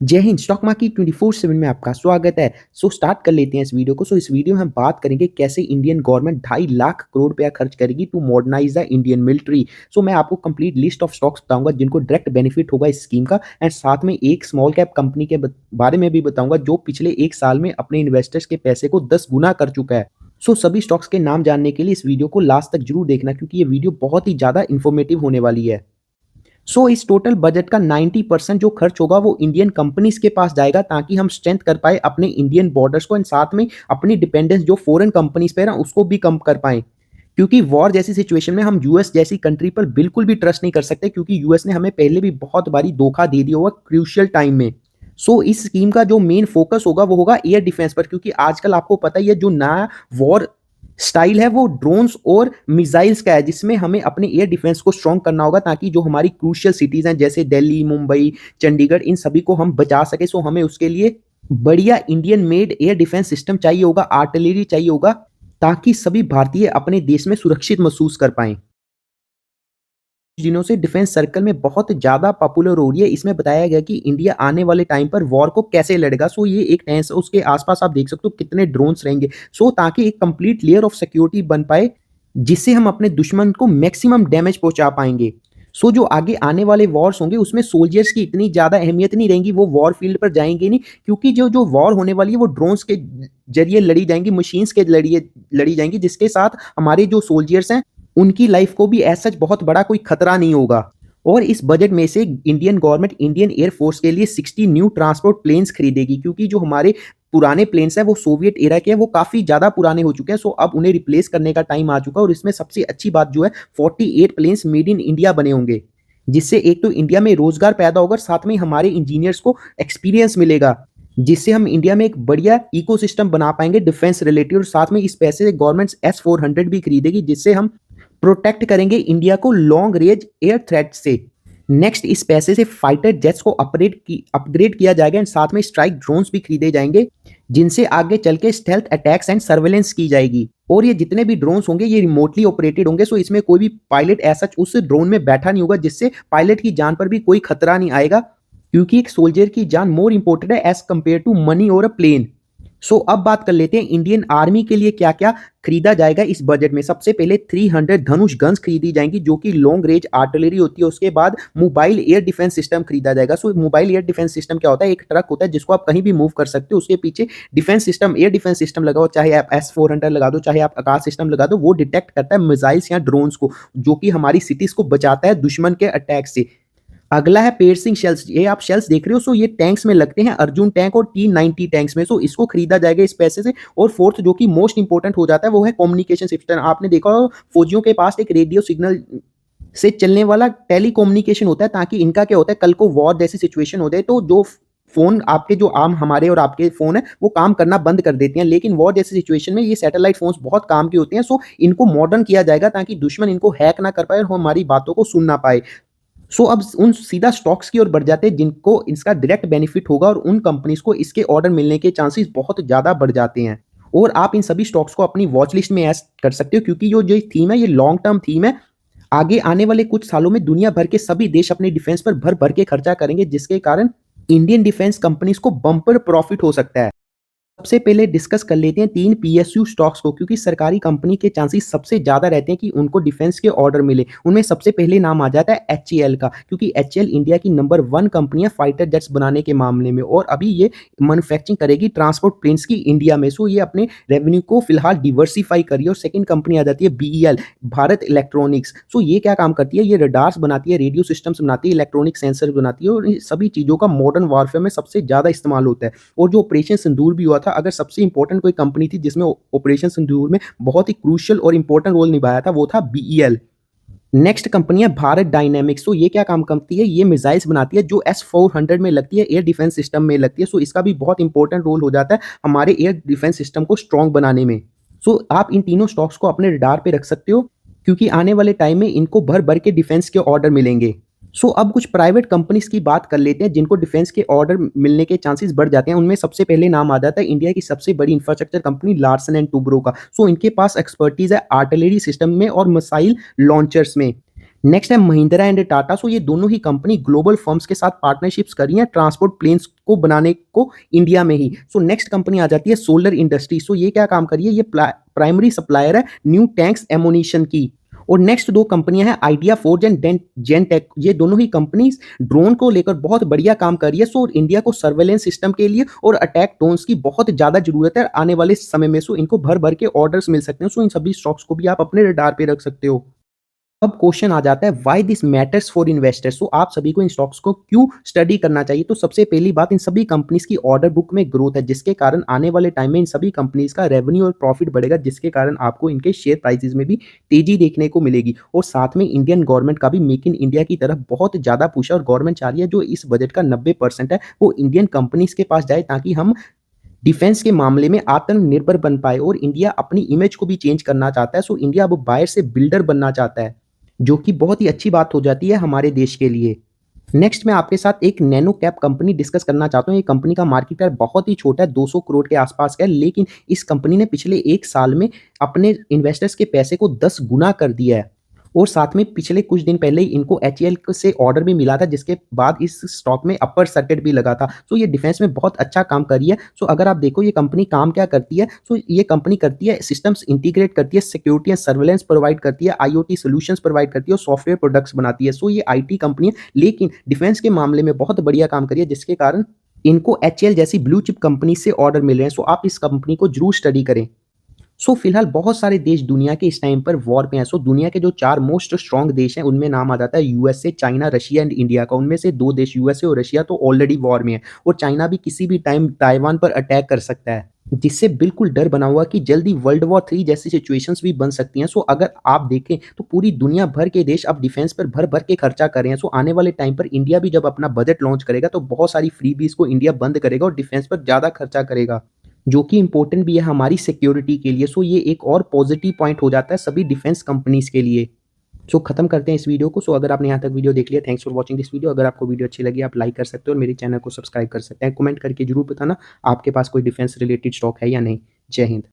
जय Hind. Stock market 24/7 में आपका स्वागत है। स्टार्ट कर लेते हैं इस वीडियो को। इस वीडियो में हम बात करेंगे कैसे इंडियन गवर्नमेंट 2.5 लाख करोड़ रुपया खर्च करेगी to modernise the Indian military. मैं आपको कंप्लीट लिस्ट ऑफ स्टॉक्स बताऊंगा जिनको डायरेक्ट बेनिफिट होगा इस स्कीम का, एंड साथ में एक स्मॉल कैप कंपनी के बारे में भी बताऊंगा जो पिछले 1 साल में अपने इन्वेस्टर्स के पैसे को 10 गुना कर चुका है। सभी स्टॉक्स के नाम जानने के लिए इस वीडियो को लास्ट तक जरूर देखना, क्योंकि ये वीडियो बहुत ही ज्यादा इंफॉर्मेटिव होने वाली है। इस टोटल बजट का 90% जो खर्च होगा वो इंडियन कंपनीज के पास जाएगा, ताकि हम स्ट्रेंथ कर पाए अपने इंडियन बॉर्डर्स को, एंड साथ में अपनी डिपेंडेंस जो फॉरेन कंपनीज पे है ना उसको भी कम कर पाए। क्योंकि वॉर जैसी सिचुएशन में हम यूएस जैसी कंट्री पर बिल्कुल भी ट्रस्ट नहीं कर सकते, क्योंकि यूएस ने हमें पहले भी बहुत बारी धोखा दे दिया होगा क्रूशियल टाइम में। इस स्कीम का जो मेन फोकस होगा वो होगा एयर डिफेंस पर, क्योंकि आजकल आपको पता ही है जो नया वॉर स्टाइल है वो ड्रोन्स और मिसाइल्स का है, जिसमें हमें अपने एयर डिफेंस को स्ट्रॉन्ग करना होगा, ताकि जो हमारी क्रूशियल सिटीज हैं जैसे दिल्ली, मुंबई, चंडीगढ़, इन सभी को हम बचा सके। हमें उसके लिए बढ़िया Indian made air defence system चाहिए होगा, आर्टिलरी चाहिए होगा, ताकि सभी भारतीय अपने देश में सुरक्षित महसूस कर पाएं। दिनों से डिफेंस सर्कल में बहुत ज़्यादा पॉपुलर हो रही है। इसमें बताया गया कि इंडिया आने वाले टाइम पर वॉर को कैसे लड़ेगा। ये एक टेंस, उसके आसपास आप देख सकते हो कितने ड्रोन्स रहेंगे। ताकि एक कंप्लीट लेयर ऑफ सिक्योरिटी बन पाए, जिससे हम अपने दुश्मन को मैक्सिमम डैमेज पहुंचा पाएंगे। जो आगे आने वाले वॉर्स होंगे उसमें सोल्जर्स की इतनी ज़्यादा अहमियत नहीं रहेंगी, वो वॉर फील्ड पर जाएंगे नहीं, क्योंकि जो जो वॉर होने वाली है वो ड्रोन्स के जरिए लड़ी जाएंगी, मशीन्स के जरिए लड़ी जाएंगी, जिसके साथ हमारे जो सोल्जर्स हैं उनकी लाइफ को भी एज सच बहुत बड़ा कोई खतरा नहीं होगा। और इस बजट में से इंडियन गवर्नमेंट इंडियन एयरफोर्स के लिए 60 न्यू ट्रांसपोर्ट प्लेन्स खरीदेगी, क्योंकि जो हमारे पुराने प्लेन्स हैं वो सोवियत एरा के हैं, वो काफ़ी ज़्यादा पुराने हो चुके हैं। अब उन्हें रिप्लेस करने का टाइम आ चुका है। और इसमें सबसे अच्छी बात जो है 48 प्लेन्स मेड इन इंडिया बने होंगे, जिससे एक तो इंडिया में रोजगार पैदा होगा, साथ में हमारे इंजीनियर्स को एक्सपीरियंस मिलेगा, जिससे हम इंडिया में एक बढ़िया इकोसिस्टम बना पाएंगे डिफेंस रिलेटेड। और साथ में इस पैसे से गवर्नमेंट S-400 भी खरीदेगी, जिससे हम प्रोटेक्ट करेंगे इंडिया को लॉन्ग रेंज एयर थ्रेट से। नेक्स्ट, इस पैसे से फाइटर जेट्स को अपग्रेड किया जाएगा, एंड साथ में स्ट्राइक ड्रोन्स भी खरीदे जाएंगे, जिनसे आगे चल के स्टेल्थ अटैक्स एंड सर्वेलेंस की जाएगी। और ये जितने भी ड्रोन्स होंगे ये रिमोटली ऑपरेटेड होंगे। इसमें कोई भी पायलट ऐसा उस ड्रोन में बैठा नहीं होगा, जिससे पायलट की जान पर भी कोई खतरा नहीं आएगा, क्योंकि एक सोल्जर की जान मोर इंपॉर्टेंट है एज कंपेयर टू मनी और अ प्लेन। अब बात कर लेते हैं इंडियन आर्मी के लिए क्या क्या खरीदा जाएगा इस बजट में। सबसे पहले 300 धनुष गन्स खरीदी जाएंगी, जो कि लॉन्ग रेंज आर्टिलरी होती है। उसके बाद मोबाइल एयर डिफेंस सिस्टम खरीदा जाएगा। मोबाइल एयर डिफेंस सिस्टम क्या होता है? एक ट्रक होता है जिसको आप कहीं भी मूव कर सकते हो, उसके पीछे defence system, air defence system लगाओ, चाहे आप S-400 लगा दो, चाहे आप आकाश सिस्टम लगा दो, वो डिटेक्ट करता है मिसाइल्स या ड्रोन्स को, जो कि हमारी सिटीज को बचाता है दुश्मन के अटैक से। अगला है पेयर्सिंग शेल्स। ये आप शेल्स देख रहे हो, ये टैंक्स में लगते हैं, अर्जुन टैंक और T-90 टैंक्स में। इसको खरीदा जाएगा इस पैसे से। और फोर्थ, जो कि मोस्ट इंपॉर्टेंट हो जाता है, वो है कम्युनिकेशन सिस्टम। आपने देखा हो फौजियों के पास एक रेडियो सिग्नल से चलने वाला टेलीकम्युनिकेशन होता है, ताकि इनका क्या होता है, कल को वॉर जैसी सिचुएशन हो जाए तो जो फोन आपके, जो आम हमारे और आपके फोन है, वो काम करना बंद कर देते हैं, लेकिन वॉर जैसी सिचुएशन में ये सैटेलाइट फोन्स बहुत काम के होते हैं। इनको मॉडर्न किया जाएगा, ताकि दुश्मन इनको हैक ना कर पाए और हमारी बातों को सुन ना पाए। अब उन सीधा स्टॉक्स की ओर बढ़ जाते हैं जिनको इसका डायरेक्ट बेनिफिट होगा, और उन कंपनीज को इसके ऑर्डर मिलने के चांसेस बहुत ज़्यादा बढ़ जाते हैं। और आप इन सभी स्टॉक्स को अपनी वॉच लिस्ट में ऐड कर सकते हो, क्योंकि जो थीम है ये लॉन्ग टर्म थीम है। आगे आने वाले कुछ सालों में दुनिया भर के सभी देश अपने डिफेंस पर भर भर के खर्चा करेंगे, जिसके कारण इंडियन डिफेंस कंपनीज को बम्पर प्रॉफिट हो सकता है। सबसे पहले डिस्कस कर लेते हैं 3 PSU स्टॉक्स को, क्योंकि सरकारी कंपनी के चांसेस सबसे ज़्यादा रहते हैं कि उनको डिफेंस के ऑर्डर मिले। उनमें सबसे पहले नाम आ जाता है HAL का, क्योंकि HAL इंडिया की नंबर 1 कंपनी है फाइटर जेट्स बनाने के मामले में, और अभी ये मैन्युफैक्चरिंग करेगी ट्रांसपोर्ट प्लेन्स की इंडिया में। ये अपने रेवेन्यू को फिलहाल डिवर्सिफाई करिए। और सेकेंड कंपनी आ जाती है BEL, भारत इलेक्ट्रॉनिक्स। ये क्या काम करती है? ये रडार्स बनाती है, रेडियो सिस्टम्स बनाती है, इलेक्ट्रॉनिक सेंसर बनाती है, और इन सभी चीज़ों का मॉडर्न वॉरफेयर में सबसे ज़्यादा इस्तेमाल होता है। और जो ऑपरेशन सिंदूर भी हुआ था, अगर सबसे इंपॉर्टेंट कोई कंपनी थी जिसमें ऑपरेशन सिंदूर में बहुत ही क्रूशियल और इंपॉर्टेंट रोल निभाया था, वो था BEL। नेक्स्ट कंपनी है भारत डायनेमिक्स। ये क्या काम करती है? ये मिसाइल्स बनाती है जो S-400 में लगती है, एयर डिफेंस सिस्टम में लगती है। इसका भी बहुत इंपॉर्टेंट रोल हो जाता है हमारे एयर डिफेंस सिस्टम को स्ट्रॉन्ग बनाने में। आप इन तीनों स्टॉक्स को अपने रडार पे रख सकते हो, क्योंकि आने वाले टाइम में इनको भर भर के डिफेंस के ऑर्डर मिलेंगे। अब कुछ प्राइवेट कंपनीज की बात कर लेते हैं जिनको डिफेंस के ऑर्डर मिलने के चांसेस बढ़ जाते हैं। उनमें सबसे पहले नाम आ जाता है इंडिया की सबसे बड़ी infrastructure company Larsen and Toubro का। इनके पास एक्सपर्टीज है आर्टिलरी सिस्टम में और मिसाइल लॉन्चर्स में। नेक्स्ट है महिंद्रा एंड टाटा। सो ये दोनों ही कंपनी ग्लोबल फर्म्स के साथ पार्टनरशिप्स कर रही हैं ट्रांसपोर्ट प्लेन्स को बनाने को इंडिया में ही। सो नेक्स्ट कंपनी आ जाती है सोलर इंडस्ट्री। सो ये क्या काम कर रही है, ये प्राइमरी सप्लायर है न्यू टैंक्स एमोनिशन की। और नेक्स्ट दो कंपनियां हैं आइडिया फोर्ज एंड जेनटेक। ये दोनों ही कंपनीज ड्रोन को लेकर बहुत बढ़िया काम कर रही है। सो इंडिया को सर्वेलेंस सिस्टम के लिए और अटैक ड्रोन्स की बहुत ज्यादा जरूरत है आने वाले समय में। सो इनको भर भर के ऑर्डर्स मिल सकते हैं। सो इन सभी स्टॉक्स को भी आप अपने रडार पे रख सकते हो। अब क्वेश्चन आ जाता है why this matters for investors. तो आप सभी को इन स्टॉक्स को क्यों स्टडी करना चाहिए। तो सबसे पहली बात, इन सभी कंपनीज की ऑर्डर बुक में ग्रोथ है, जिसके कारण आने वाले टाइम में इन सभी कंपनीज का रेवेन्यू और प्रॉफिट बढ़ेगा, जिसके कारण आपको इनके शेयर प्राइसेस में भी तेजी देखने को मिलेगी। और साथ में इंडियन गवर्नमेंट का भी मेक इन इंडिया की तरफ बहुत ज्यादा पुश है और गवर्नमेंट चाह रही है जो इस बजट का 90% है वो इंडियन कंपनीज के पास जाए, ताकि हम डिफेंस के मामले में आत्मनिर्भर बन पाए। और इंडिया अपनी इमेज को भी चेंज करना चाहता है। सो इंडिया अब बायर से बिल्डर बनना चाहता है, जो कि बहुत ही अच्छी बात हो जाती है हमारे देश के लिए। नेक्स्ट मैं आपके साथ एक नैनो कैप कंपनी डिस्कस करना चाहता हूँ। ये कंपनी का मार्केट कैप बहुत ही छोटा है, 200 करोड़ के आसपास का है, लेकिन इस कंपनी ने पिछले एक साल में अपने इन्वेस्टर्स के पैसे को 10 गुना कर दिया है। और साथ में पिछले कुछ दिन पहले ही इनको एचएएल से ऑर्डर भी मिला था, जिसके बाद इस स्टॉक में अपर सर्किट भी लगा था। सो ये डिफेंस में बहुत अच्छा काम कर रही है। सो अगर आप देखो ये कंपनी काम क्या करती है, सो ये कंपनी करती है सिस्टम्स इंटीग्रेट करती है, सिक्योरिटी एंड सर्वेलेंस प्रोवाइड करती है, आईओटी सॉल्यूशंस प्रोवाइड करती है और सॉफ्टवेयर प्रोडक्ट्स बनाती है। सो ये आईटी कंपनी है, लेकिन डिफेंस के मामले में बहुत बढ़िया काम करी है, जिसके कारण इनको एचएएल जैसी ब्लू चिप कंपनी से ऑर्डर मिल रहे हैं। सो आप इस कंपनी को जरूर स्टडी करें। फिलहाल बहुत सारे देश दुनिया के इस टाइम पर वॉर पे हैं। दुनिया के जो 4 मोस्ट स्ट्रॉन्ग देश हैं उनमें नाम आ जाता है USA, China, Russia and India का। उनमें से 2 देश यूएसए और रशिया तो ऑलरेडी वॉर में है, और चाइना भी किसी भी टाइम ताइवान पर अटैक कर सकता है, जिससे बिल्कुल डर बना हुआ कि जल्दी वर्ल्ड वॉर 3 जैसी सिचुएशंस भी बन सकती हैं। अगर आप देखें तो पूरी दुनिया भर के देश अब डिफेंस पर भर भर के खर्चा कर रहे हैं। आने वाले टाइम पर इंडिया भी जब अपना बजट लॉन्च करेगा तो बहुत सारी फ्रीबीज को इंडिया बंद करेगा और डिफेंस पर ज़्यादा खर्चा करेगा, जो कि इंपॉर्टेंट भी है हमारी सिक्योरिटी के लिए। ये एक और पॉजिटिव पॉइंट हो जाता है सभी डिफेंस कंपनीज के लिए। खत्म करते हैं इस वीडियो को। अगर आपने यहाँ तक वीडियो देख लिया, thanks for watching this video. अगर आपको वीडियो अच्छी लगी आप लाइक कर सकते हो और मेरे चैनल को सब्सक्राइब कर सकते हैं। कमेंट करके जरूर बताना आपके पास कोई डिफेंस रिलेटेड स्टॉक है या नहीं। जय हिंद।